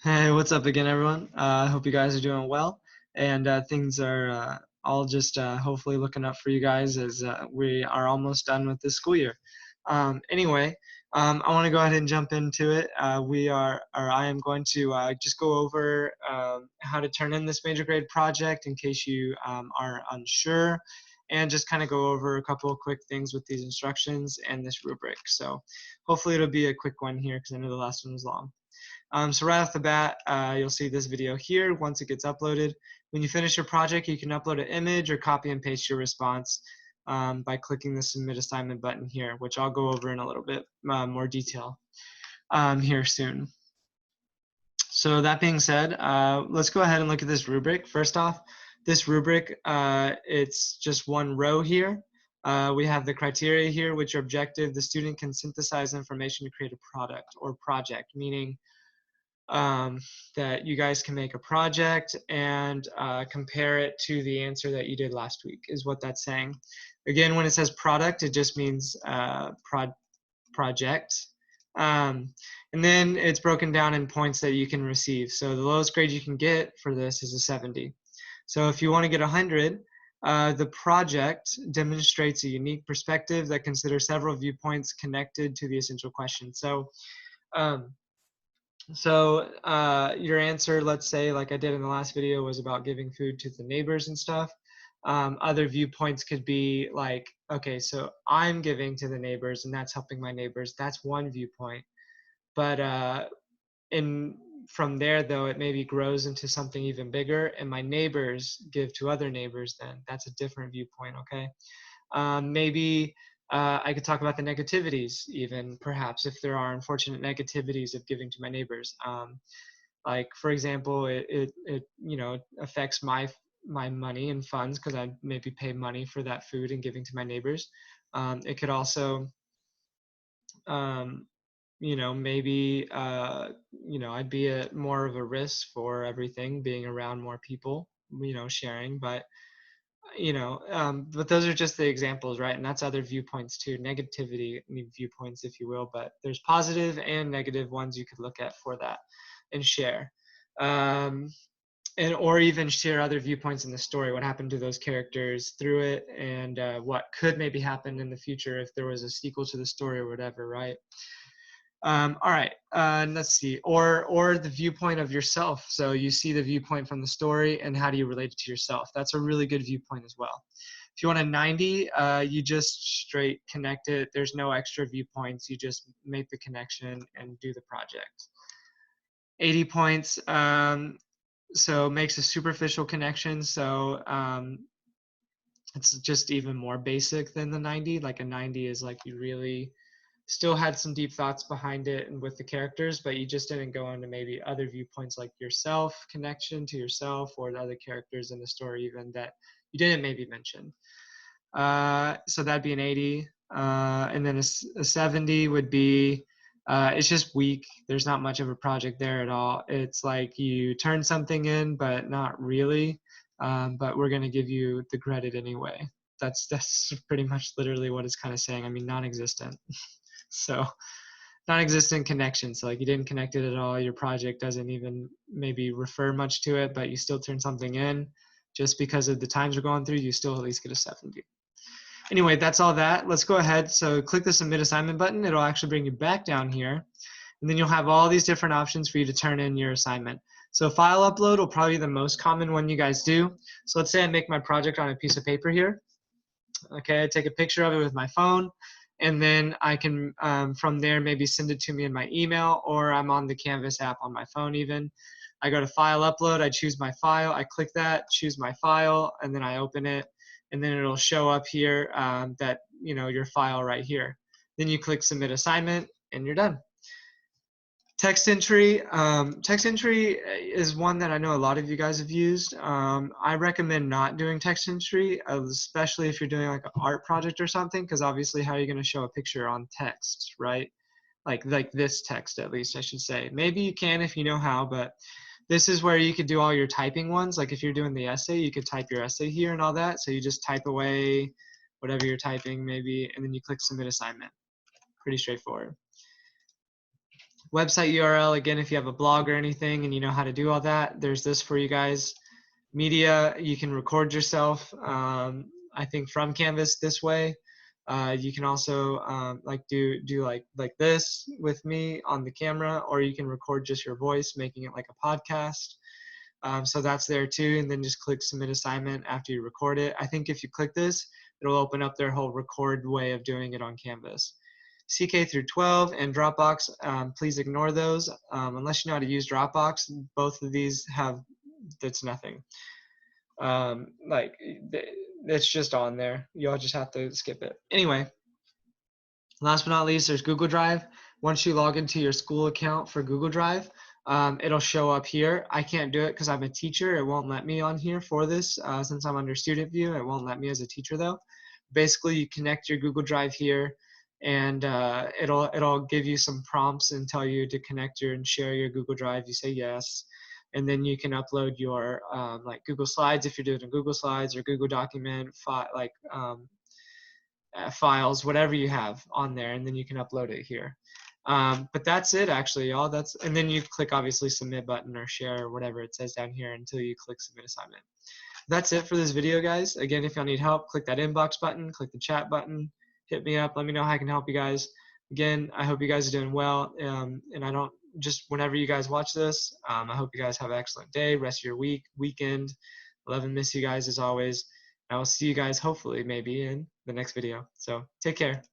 Hey, what's up again, everyone? I hope you guys are doing well, and things are all just hopefully looking up for you guys as we are almost done with this school year. Anyway, I want to go ahead and jump into it. I am going to just go over how to turn in this major grade project in case you are unsure, and just kind of go over a couple of quick things with these instructions and this rubric. So hopefully it'll be a quick one here because I know the last one was long. So right off the bat, you'll see this video here once it gets uploaded. When you finish your project, you can upload an image or copy and paste your response by clicking the Submit Assignment button here, which I'll go over in a little bit more detail here soon. So that being said, let's go ahead and look at this rubric. First off, this rubric, it's just one row here. We have the criteria here, which are objective. The student can synthesize information to create a product or project, meaning that you guys can make a project and compare it to the answer that you did last week is what that's saying. Again, when it says product, it just means project. And then it's broken down in points that you can receive. So the lowest grade you can get for this is a 70. So if you want to get 100, the project demonstrates a unique perspective that considers several viewpoints connected to the essential question. So your answer, let's say, like I did in the last video, was about giving food to the neighbors and stuff. Other viewpoints could be like, okay, so I'm giving to the neighbors and that's helping my neighbors. That's one viewpoint. But from there, though, it maybe grows into something even bigger, and my neighbors give to other neighbors, then that's a different viewpoint, okay? Maybe I could talk about the negativities, even perhaps if there are unfortunate negativities of giving to my neighbors. Like for example, it affects my money and funds because I maybe pay money for that food and giving to my neighbors. It could also maybe I'd be more of a risk for everything, being around more people, sharing, but but those are just the examples, right? And that's other viewpoints too, negativity viewpoints, if you will, but there's positive and negative ones you could look at for that and share. Or even share other viewpoints in the story, what happened to those characters through it, and what could maybe happen in the future if there was a sequel to the story or whatever, right? All right, let's see. Or the viewpoint of yourself. So you see the viewpoint from the story, and how do you relate it to yourself? That's a really good viewpoint as well. If you want a 90, you just straight connect it. There's no extra viewpoints. You just make the connection and do the project. 80 points, so makes a superficial connection. So it's just even more basic than the 90. Like a 90 is like you really still had some deep thoughts behind it and with the characters, but you just didn't go into maybe other viewpoints like yourself, connection to yourself, or the other characters in the story even that you didn't maybe mention. So that'd be an 80. And then a 70 would be, it's just weak. There's not much of a project there at all. It's like you turn something in, but not really. But we're going to give you the credit anyway. That's pretty much literally what it's kind of saying. I mean, non-existent. So non-existent connection. So like you didn't connect it at all. Your project doesn't even maybe refer much to it, but you still turn something in. Just because of the times we're going through, you still at least get a 70. Anyway, that's all that. Let's go ahead. So click the Submit Assignment button. It'll actually bring you back down here. And then you'll have all these different options for you to turn in your assignment. So file upload will probably be the most common one you guys do. So let's say I make my project on a piece of paper here. Okay, I take a picture of it with my phone, and then I can, from there, maybe send it to me in my email, or I'm on the Canvas app on my phone even. I go to File Upload, I choose my file, I click that, choose my file, and then I open it, and then it'll show up here that, your file right here. Then you click Submit Assignment, and you're done. Text entry. Text entry is one that I know a lot of you guys have used. I recommend not doing text entry, especially if you're doing like an art project or something, because obviously how are you going to show a picture on text, right? Like this text, at least I should say. Maybe you can if you know how, but this is where you could do all your typing ones. Like if you're doing the essay, you could type your essay here and all that. So you just type away whatever you're typing maybe, and then you click Submit Assignment. Pretty straightforward. Website URL, again, if you have a blog or anything and you know how to do all that, there's this for you guys. Media, you can record yourself, I think from Canvas this way. You can also like do like this with me on the camera, or you can record just your voice, making it like a podcast. So that's there too, and then just click submit assignment after you record it. I think if you click this, it'll open up their whole record way of doing it on Canvas. CK through 12 and Dropbox, please ignore those unless you know how to use Dropbox. Both of these have, that's nothing. Like it's just on there. You'll just have to skip it. Anyway, last but not least, there's Google Drive. Once you log into your school account for Google Drive, it'll show up here. I can't do it because I'm a teacher. It won't let me on here for this since I'm under Student View. It won't let me as a teacher though. Basically, you connect your Google Drive here, and it'll give you some prompts and tell you to connect your and share your Google Drive. You say yes, and then you can upload your like Google Slides if you're doing a Google Slides or Google document files, whatever you have on there, and then you can upload it here. But that's it actually, y'all. That's, and then you click obviously submit button or share or whatever it says down here until you click submit assignment. That's it for this video, guys. Again, if y'all need help, click that inbox button, click the chat button, hit me up, let me know how I can help you guys. Again, I hope you guys are doing well, and I don't, just whenever you guys watch this, I hope you guys have an excellent day, rest of your week, weekend. Love and miss you guys as always. I will see you guys hopefully maybe in the next video. So take care.